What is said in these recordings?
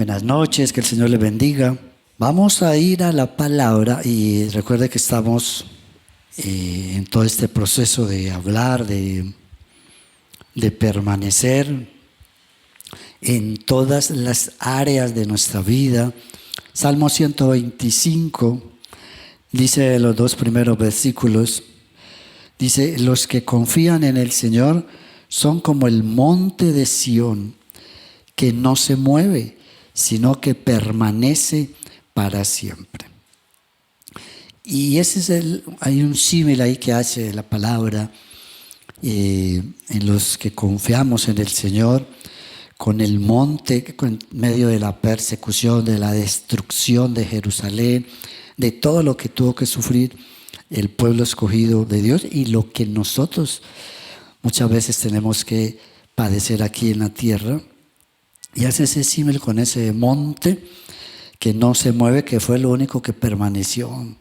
Buenas noches, que el Señor les bendiga. Vamos a ir a la palabra y recuerde que estamos en todo este proceso de hablar, de permanecer en todas las áreas de nuestra vida. Salmo 125 dice los dos primeros versículos, dice: los que confían en el Señor son como el monte de Sión, que no se mueve, sino que permanece para siempre. Y ese es hay un símil ahí que hace la palabra en los que confiamos en el Señor, con el monte, en medio de la persecución, de la destrucción de Jerusalén, de todo lo que tuvo que sufrir el pueblo escogido de Dios y lo que nosotros muchas veces tenemos que padecer aquí en la tierra. Y hace ese símil con ese monte que no se mueve, que fue lo único que permaneció en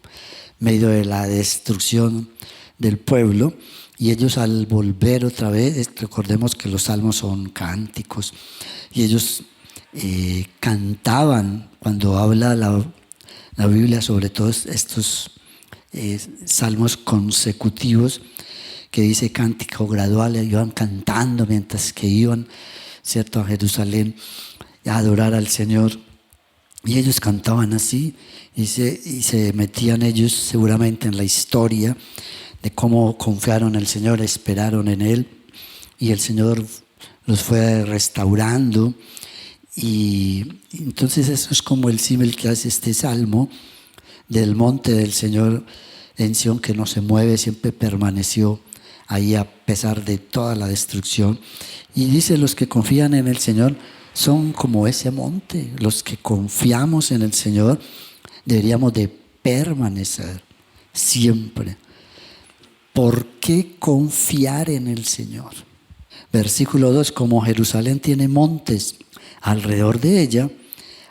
medio de la destrucción del pueblo. Y ellos, al volver otra vez, recordemos que los salmos son cánticos, y ellos cantaban cuando habla la Biblia sobre todos estos salmos consecutivos, que dice cántico gradual, iban cantando mientras que iban, ¿cierto?, a Jerusalén a adorar al Señor. Y ellos cantaban así y se metían ellos seguramente en la historia de cómo confiaron en el Señor, esperaron en Él, y el Señor los fue restaurando. Y entonces eso es como el símil que hace este salmo del monte del Señor en Sión, que no se mueve, siempre permaneció ahí a pesar de toda la destrucción. Y dice: los que confían en el Señor son como ese monte. Los que confiamos en el Señor deberíamos de permanecer siempre. ¿Por qué confiar en el Señor? Versículo 2: como Jerusalén tiene montes alrededor de ella,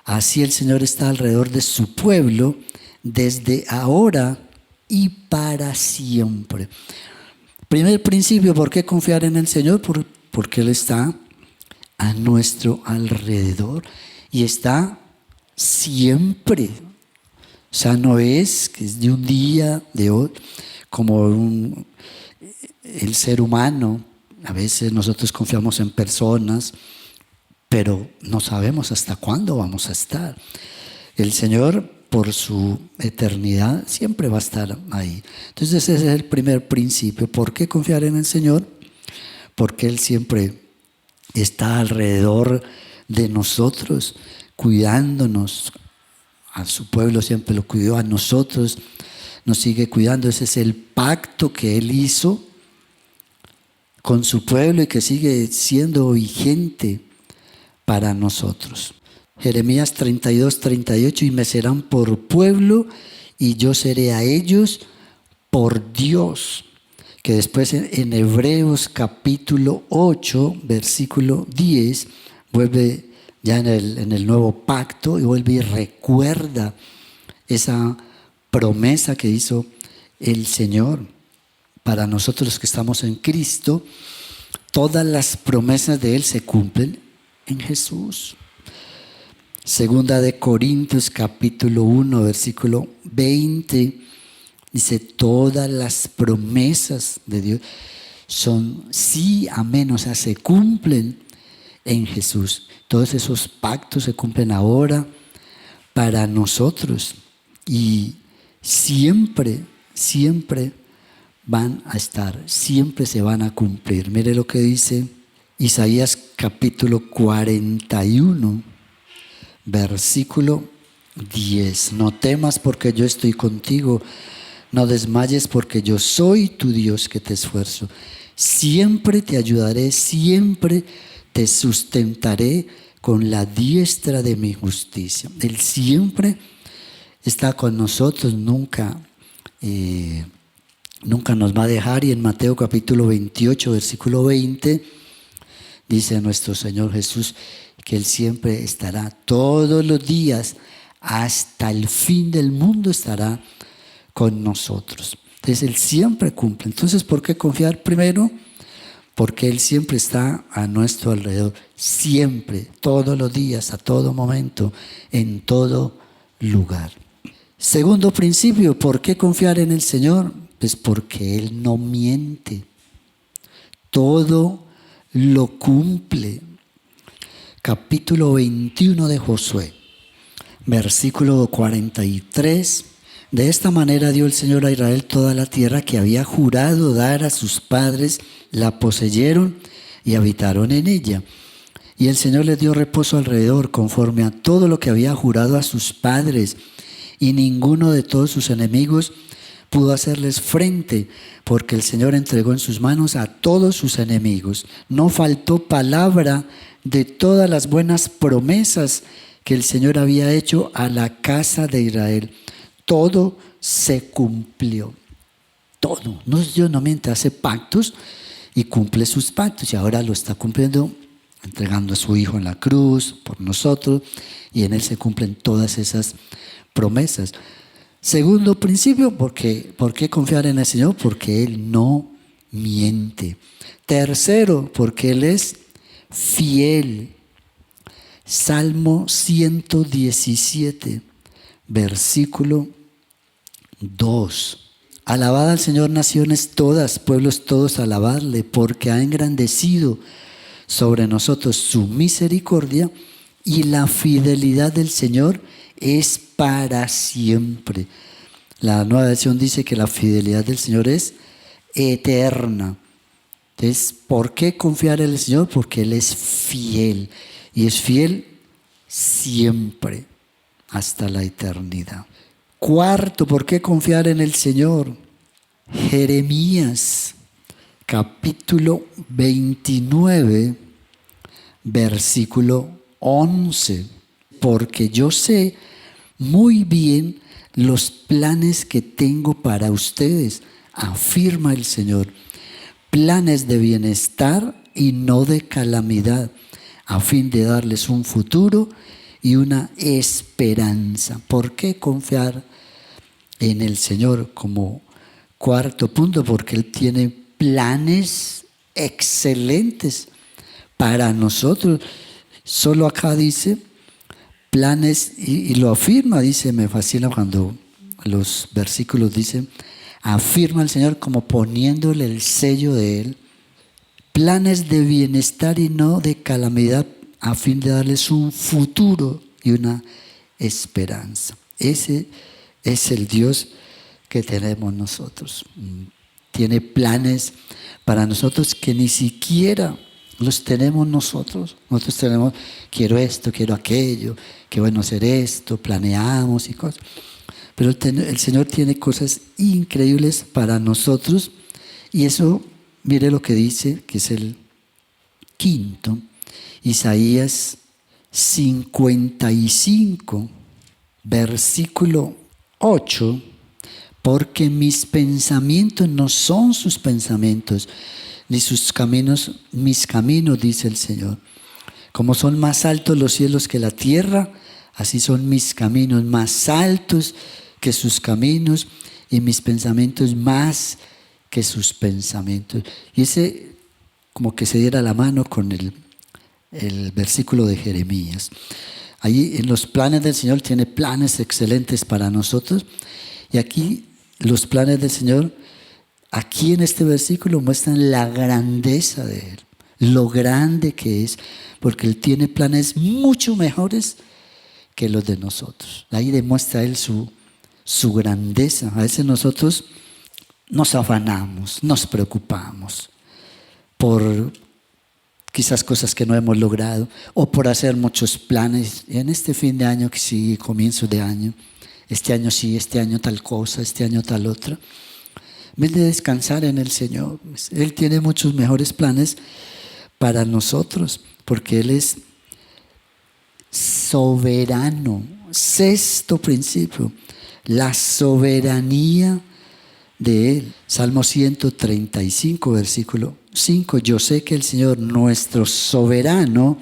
así el Señor está alrededor de su pueblo desde ahora y para siempre. Primer principio: ¿por qué confiar en el Señor? Porque Él está a nuestro alrededor y está siempre. O sea, no es que es de un día, de otro, como el ser humano. A veces nosotros confiamos en personas, pero no sabemos hasta cuándo vamos a estar. El Señor, por su eternidad, siempre va a estar ahí. Entonces ese es el primer principio. ¿Por qué confiar en el Señor? Porque Él siempre está alrededor de nosotros, cuidándonos. A su pueblo siempre lo cuidó, a nosotros nos sigue cuidando. Ese es el pacto que Él hizo con su pueblo y que sigue siendo vigente para nosotros. Jeremías 32:38: y me serán por pueblo y yo seré a ellos por Dios. Que después en Hebreos capítulo 8, versículo 10, vuelve ya en el nuevo pacto y vuelve y recuerda esa promesa que hizo el Señor para nosotros que estamos en Cristo. Todas las promesas de Él se cumplen en Jesús. Segunda de Corintios capítulo 1, versículo 20, dice: todas las promesas de Dios son sí, amén, o sea, se cumplen en Jesús. Todos esos pactos se cumplen ahora para nosotros y siempre, siempre van a estar, siempre se van a cumplir. Mire lo que dice Isaías capítulo 41, versículo 10: no temas porque yo estoy contigo, no desmayes porque yo soy tu Dios que te esfuerzo. Siempre te ayudaré, siempre te sustentaré con la diestra de mi justicia. Él siempre está con nosotros, nunca nos va a dejar. Y en Mateo capítulo 28, versículo 20, dice nuestro Señor Jesús que Él siempre estará todos los días, hasta el fin del mundo estará con nosotros. Entonces Él siempre cumple. Entonces, ¿por qué confiar? Primero, porque Él siempre está a nuestro alrededor, siempre, todos los días, a todo momento, en todo lugar. Segundo principio, ¿por qué confiar en el Señor? Pues porque Él no miente, todo lo cumple. Capítulo 21 de Josué, versículo 43. De esta manera dio el Señor a Israel toda la tierra que había jurado dar a sus padres, la poseyeron y habitaron en ella. Y el Señor les dio reposo alrededor, conforme a todo lo que había jurado a sus padres, y ninguno de todos sus enemigos pudo hacerles frente, porque el Señor entregó en sus manos a todos sus enemigos. No faltó palabra de todas las buenas promesas que el Señor había hecho a la casa de Israel. Todo se cumplió. Todo. Dios no miente, hace pactos y cumple sus pactos. Y ahora lo está cumpliendo, entregando a su Hijo en la cruz por nosotros. Y en Él se cumplen todas esas promesas. Segundo principio, ¿por qué confiar en el Señor? Porque Él no miente. Tercero, porque Él es fiel. Salmo 117, versículo 2. Alabad al Señor naciones todas, pueblos todos, alabadle, porque ha engrandecido sobre nosotros su misericordia, y la fidelidad del Señor es para siempre. La Nueva Versión dice que la fidelidad del Señor es eterna. Entonces, ¿por qué confiar en el Señor? Porque Él es fiel. Y es fiel siempre, hasta la eternidad. Cuarto, ¿por qué confiar en el Señor? Jeremías, capítulo 29, versículo 11. Porque yo sé muy bien los planes que tengo para ustedes, afirma el Señor. Planes de bienestar y no de calamidad, a fin de darles un futuro y una esperanza. ¿Por qué confiar en el Señor? Como cuarto punto, porque Él tiene planes excelentes para nosotros. Solo acá dice planes, y lo afirma, dice, me fascina cuando los versículos dicen, afirma el Señor como poniéndole el sello de Él. Planes de bienestar y no de calamidad, a fin de darles un futuro y una esperanza. Ese es el Dios que tenemos nosotros. Tiene planes para nosotros que ni siquiera los tenemos nosotros. Nosotros tenemos, quiero esto, quiero aquello, qué bueno hacer esto, planeamos y cosas. Pero el Señor tiene cosas increíbles para nosotros, y eso, mire lo que dice, que es el quinto, Isaías 55, versículo 8, porque mis pensamientos no son sus pensamientos, ni sus caminos mis caminos, dice el Señor. Como son más altos los cielos que la tierra, así son mis caminos más altos que sus caminos, y mis pensamientos más que sus pensamientos. Y ese como que se diera la mano con el versículo de Jeremías. Ahí en los planes del Señor tiene planes excelentes para nosotros, y aquí los planes del Señor, aquí en este versículo muestran la grandeza de Él, lo grande que es, porque Él tiene planes mucho mejores que los de nosotros. Ahí demuestra Él su grandeza. A veces nosotros nos afanamos, nos preocupamos por quizás cosas que no hemos logrado, o por hacer muchos planes. Y en este fin de año que sigue, comienzo de año, este año sí, este año tal cosa, este año tal otra. En vez de descansar en el Señor, Él tiene muchos mejores planes para nosotros, porque Él es soberano. Sexto principio, la soberanía de Él. Salmo 135, versículo 5. Yo sé que el Señor, nuestro soberano,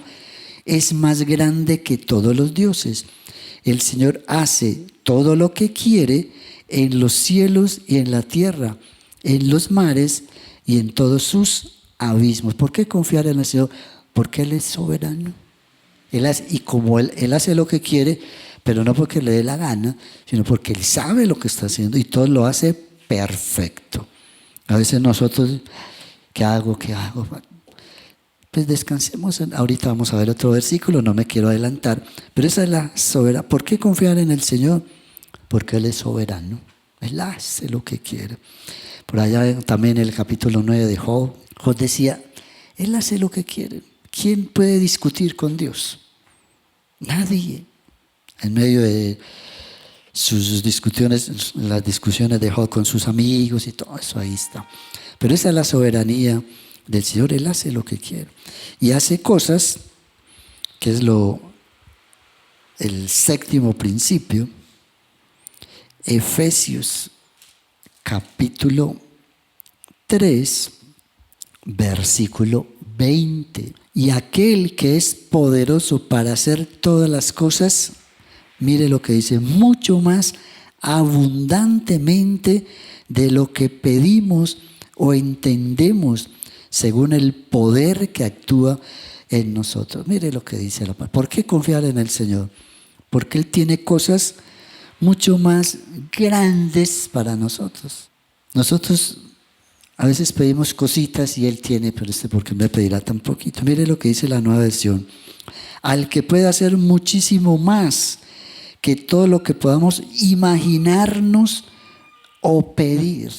es más grande que todos los dioses. El Señor hace todo lo que quiere en los cielos y en la tierra, en los mares y en todos sus abismos. ¿Por qué confiar en el Señor? Porque Él es soberano. Y como él hace lo que quiere, pero no porque le dé la gana, sino porque Él sabe lo que está haciendo y todo lo hace perfecto. A veces nosotros, ¿qué hago? ¿Qué hago? Pues descansemos. Ahorita vamos a ver otro versículo, no me quiero adelantar, pero esa es la soberanía. ¿Por qué confiar en el Señor? Porque Él es soberano. Él hace lo que quiere. Por allá también en el capítulo 9 de Job, Job decía, Él hace lo que quiere. ¿Quién puede discutir con Dios? Nadie. En medio de sus discusiones, las discusiones de Job con sus amigos y todo eso, ahí está. Pero esa es la soberanía del Señor. Él hace lo que quiere. Y hace cosas, que es el séptimo principio, Efesios capítulo 3, versículo 20. Y aquel que es poderoso para hacer todas las cosas, mire lo que dice, mucho más abundantemente de lo que pedimos o entendemos, según el poder que actúa en nosotros. Mire lo que dice la palabra. ¿Por qué confiar en el Señor? Porque Él tiene cosas mucho más grandes para nosotros. Nosotros a veces pedimos cositas y Él tiene, pero ¿por qué me pedirá tan poquito? Mire lo que dice la Nueva Versión. Al que puede hacer muchísimo más que todo lo que podamos imaginarnos o pedir.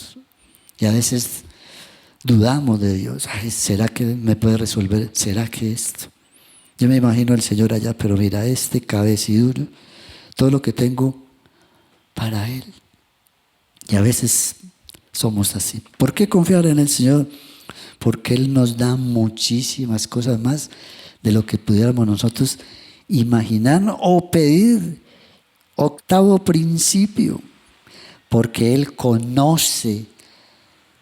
Y a veces dudamos de Dios. Ay, ¿será que me puede resolver? ¿Será que esto? Yo me imagino al Señor allá, pero mira, cabeciduro, todo lo que tengo para Él. Y a veces somos así. ¿Por qué confiar en el Señor? Porque Él nos da muchísimas cosas más de lo que pudiéramos nosotros imaginar o pedir. Octavo principio, porque Él conoce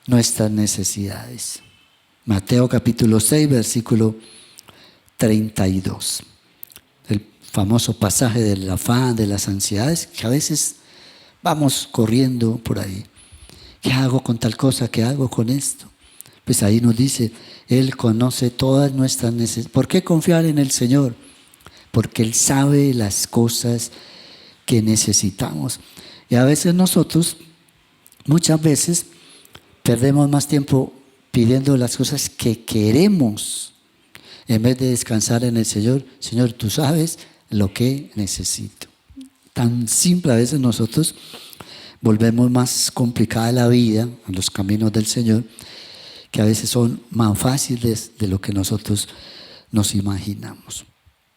nuestras necesidades. Mateo capítulo 6, versículo 32. El famoso pasaje del afán, de las ansiedades, que a veces vamos corriendo por ahí. ¿Qué hago con tal cosa? ¿Qué hago con esto? Pues ahí nos dice, Él conoce todas nuestras necesidades. ¿Por qué confiar en el Señor? Porque Él sabe las cosas que necesitamos. Y a veces nosotros, muchas veces, perdemos más tiempo pidiendo las cosas que queremos, en vez de descansar en el Señor. Señor, tú sabes lo que necesito. Tan simple, a veces nosotros volvemos más complicada la vida, los caminos del Señor, que a veces son más fáciles de lo que nosotros nos imaginamos.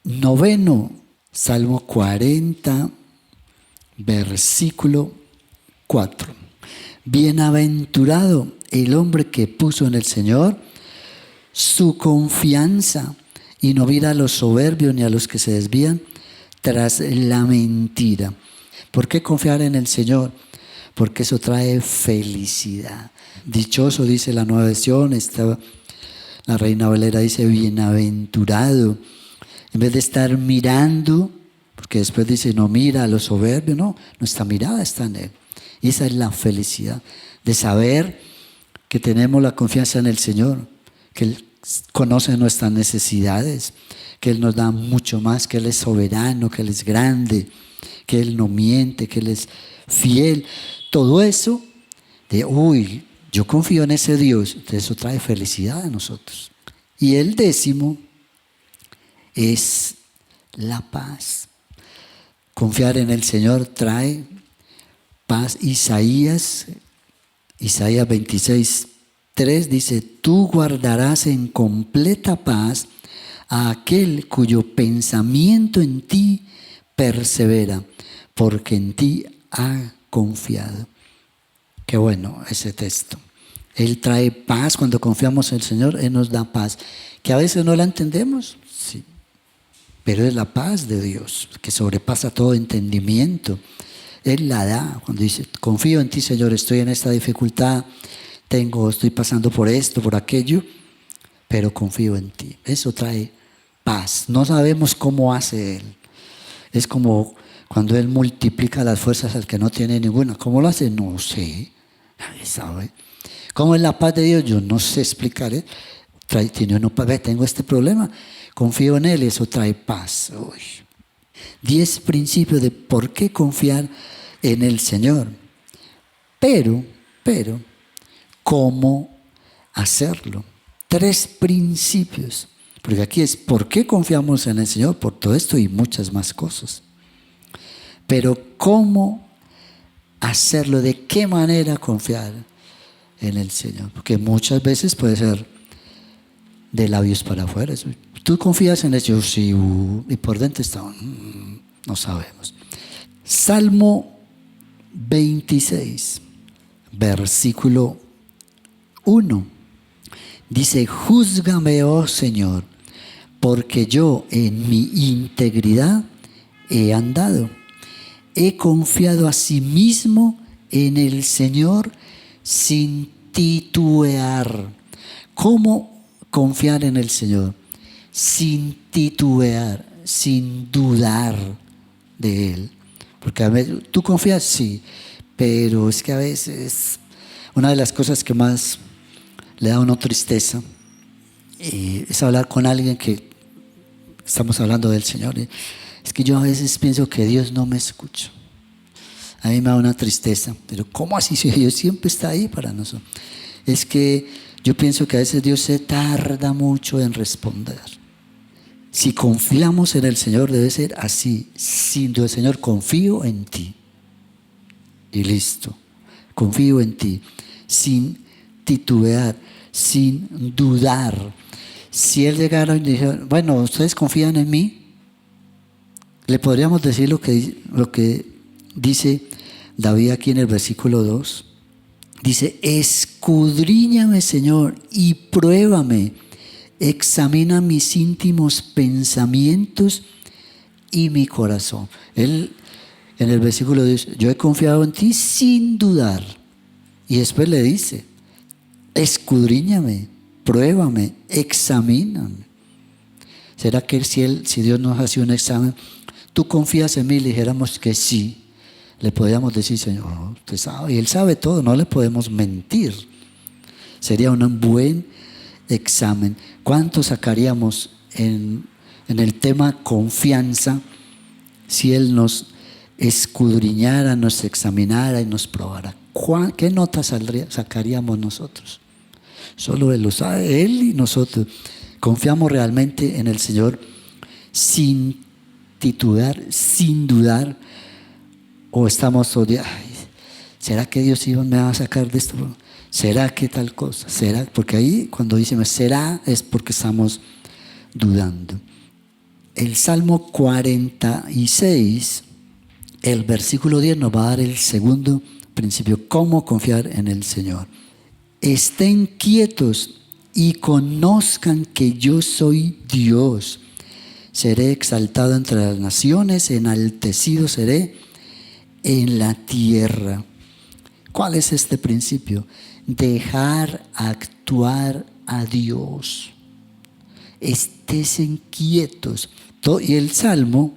Noveno, Salmo 40, versículo 4. Bienaventurado el hombre que puso en el Señor su confianza y no mira a los soberbios ni a los que se desvían tras la mentira. ¿Por qué confiar en el Señor? Porque eso trae felicidad. Dichoso, dice la Nueva Versión, la Reina Valera dice bienaventurado. En vez de estar mirando, porque después dice no mira a los soberbios, no, nuestra mirada está en Él. Y esa es la felicidad de saber que tenemos la confianza en el Señor, que Él conoce nuestras necesidades, que Él nos da mucho más, que Él es soberano, que Él es grande, que Él no miente, que Él es fiel. Todo eso yo confío en ese Dios, eso trae felicidad a nosotros. Y el 10º es la paz. Confiar en el Señor trae paz. Isaías 26, 3 dice, tú guardarás en completa paz a aquel cuyo pensamiento en ti persevera, porque en ti ha confiado. Qué bueno ese texto. Él trae paz cuando confiamos en el Señor, Él nos da paz. Que a veces no la entendemos, sí, pero es la paz de Dios, que sobrepasa todo entendimiento. Él la da cuando dice, confío en ti, Señor, estoy en esta dificultad, estoy pasando por esto, por aquello, pero confío en ti. Eso trae paz. No sabemos cómo hace Él. Es como cuando Él multiplica las fuerzas al que no tiene ninguna. ¿Cómo lo hace? No sé. Nadie sabe. ¿Cómo es la paz de Dios? Yo no sé explicar. tiene uno, tengo este problema, confío en Él, eso trae paz. 10 principios de por qué confiar en el Señor. Pero, ¿cómo hacerlo? 3 principios. Porque aquí es por qué confiamos en el Señor, por todo esto y muchas más cosas. Pero ¿cómo hacerlo? ¿De qué manera confiar en el Señor? Porque muchas veces puede ser de labios para afuera. ¿Tú confías en el Señor? Sí, y por dentro está, no sabemos. Salmo 26, versículo 1. Dice, júzgame, oh Señor, porque yo en mi integridad he andado. He confiado asimismo en el Señor sin titubear. ¿Cómo confiar en el Señor? Sin titubear, sin dudar de Él. Porque a veces, ¿tú confías? Sí, pero es que a veces una de las cosas que más le da a uno tristeza es hablar con alguien que estamos hablando del Señor. Es que yo a veces pienso que Dios no me escucha. A mí me da una tristeza, pero ¿cómo así? Si Dios siempre está ahí para nosotros. Es que yo pienso que a veces Dios se tarda mucho en responder. Si confiamos en el Señor debe ser así, siendo el Señor, confío en ti. Y listo, confío en ti, sin titubear, sin dudar. Si Él llegara y dijera, bueno, ¿ustedes confían en mí? Le podríamos decir lo que dice David aquí en el versículo 2. Dice, escudriñame, Señor, y pruébame. Examina mis íntimos pensamientos y mi corazón. Él, en el versículo 2, yo he confiado en ti sin dudar. Y después le dice, escudriñame, pruébame, examíname. ¿Será que si Dios nos hace un examen, tú confías en mí? Le dijéramos que sí. Le podríamos decir, Señor, usted sabe, y Él sabe todo, no le podemos mentir. Sería un buen examen. ¿Cuánto sacaríamos en el tema confianza si Él nos escudriñara, nos examinara y nos probara? ¿Qué nota sacaríamos nosotros? Solo Él lo sabe, Él y nosotros. Confiamos realmente en el Señor sin titubear, sin dudar, o estamos odiando. ¿Será que Dios me va a sacar de esto? ¿Será que tal cosa? ¿Será? Porque ahí cuando dice será es porque estamos dudando. El Salmo 46, el versículo 10 nos va a dar el segundo principio, cómo confiar en el Señor. Estén quietos y conozcan que yo soy Dios. Seré exaltado entre las naciones, enaltecido seré en la tierra. ¿Cuál es este principio? Dejar actuar a Dios. Estén quietos. Y el Salmo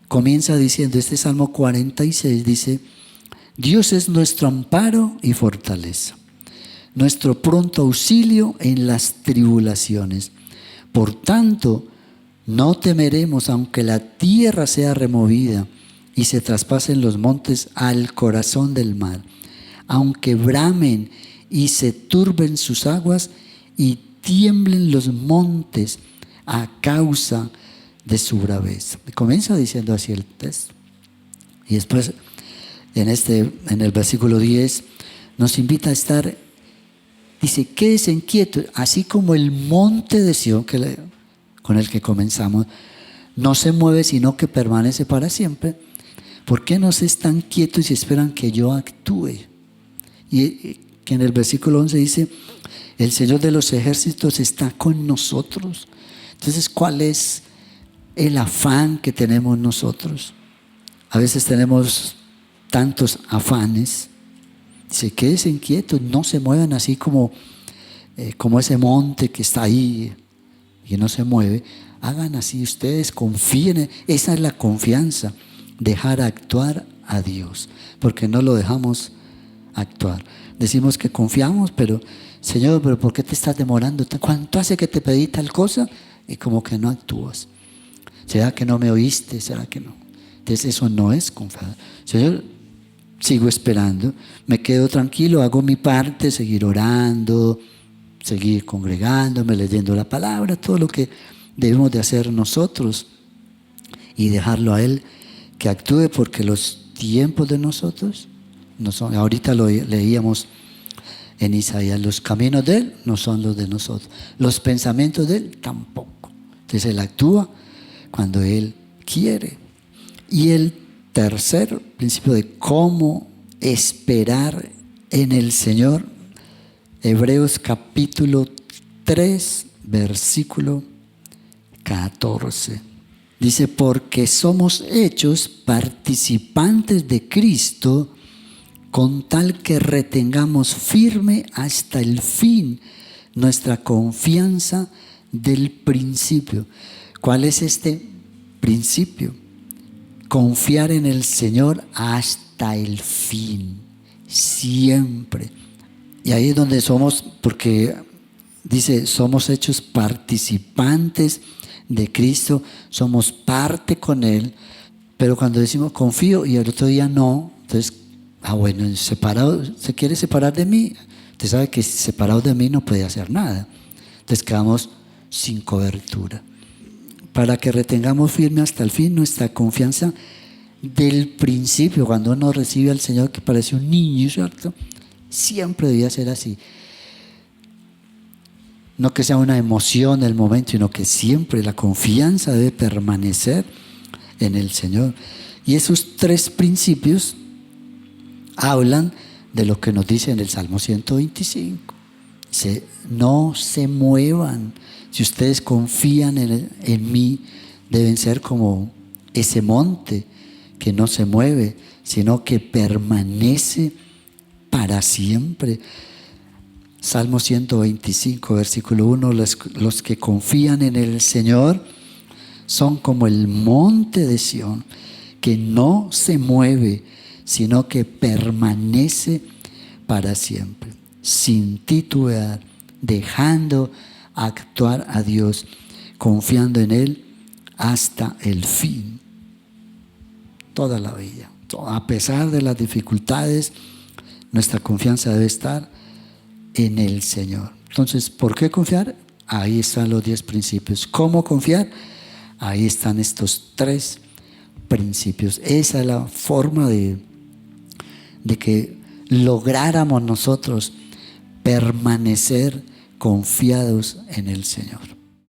comienza diciendo, este Salmo 46 dice, Dios es nuestro amparo y fortaleza, nuestro pronto auxilio en las tribulaciones. Por tanto, no temeremos aunque la tierra sea removida y se traspasen los montes al corazón del mar, aunque bramen y se turben sus aguas y tiemblen los montes a causa de su braveza. Comienza diciendo así el texto. Y después en el versículo 10 nos invita a estar, dice, quédense quietos, así como el monte de Sión, con el que comenzamos, no se mueve sino que permanece para siempre. ¿Por qué no se están quietos y esperan que yo actúe? Y que en el versículo 11 dice, el Señor de los ejércitos está con nosotros. Entonces, ¿cuál es el afán que tenemos nosotros? A veces tenemos tantos afanes. Dice, quédense inquietos, no se muevan así como ese monte que está ahí y no se mueve. Hagan así ustedes, confíen. Esa es la confianza, dejar actuar a Dios, porque no lo dejamos actuar. Decimos que confiamos, pero Señor, pero ¿por qué te estás demorando? ¿Cuánto hace que te pedí tal cosa? Y como que no actúas. ¿Será que no me oíste? ¿Será que no? Entonces eso no es confiar. Señor, sigo esperando, me quedo tranquilo, hago mi parte, seguir orando, seguir congregándome, leyendo la palabra, todo lo que debemos de hacer nosotros y dejarlo a Él que actúe, porque los tiempos de nosotros no son. Ahorita lo leíamos en Isaías, los caminos de Él no son los de nosotros, los pensamientos de Él tampoco. Entonces Él actúa cuando Él quiere. Y el tercer principio de cómo esperar en el Señor, Hebreos capítulo 3, versículo 14. Dice, porque somos hechos participantes de Cristo, con tal que retengamos firme hasta el fin nuestra confianza del principio. ¿Cuál es este principio? Confiar en el Señor hasta el fin, siempre. Y ahí es donde somos, porque dice, somos hechos participantes de Cristo, somos parte con Él, pero cuando decimos confío y el otro día no, entonces, bueno, separado, se quiere separar de mí, usted sabe que separado de mí no puede hacer nada, entonces quedamos sin cobertura. Para que retengamos firme hasta el fin nuestra confianza del principio. Cuando uno recibe al Señor, que parece un niño, ¿cierto? Siempre debía ser así. No que sea una emoción del momento, sino que siempre la confianza debe permanecer en el Señor. Y esos tres principios hablan de lo que nos dice en el Salmo 125. Dice, no se muevan. Si ustedes confían en mí, deben ser como ese monte que no se mueve, sino que permanece para siempre. Salmo 125, versículo 1, los que confían en el Señor son como el monte de Sión, que no se mueve, sino que permanece para siempre, sin titubear, dejando actuar a Dios, confiando en Él hasta el fin, toda la vida. A pesar de las dificultades, nuestra confianza debe estar en el Señor. Entonces, ¿por qué confiar? Ahí están los 10 principios. ¿Cómo confiar? Ahí están estos 3 principios. Esa es la forma de que lográramos nosotros permanecer confiados en el Señor.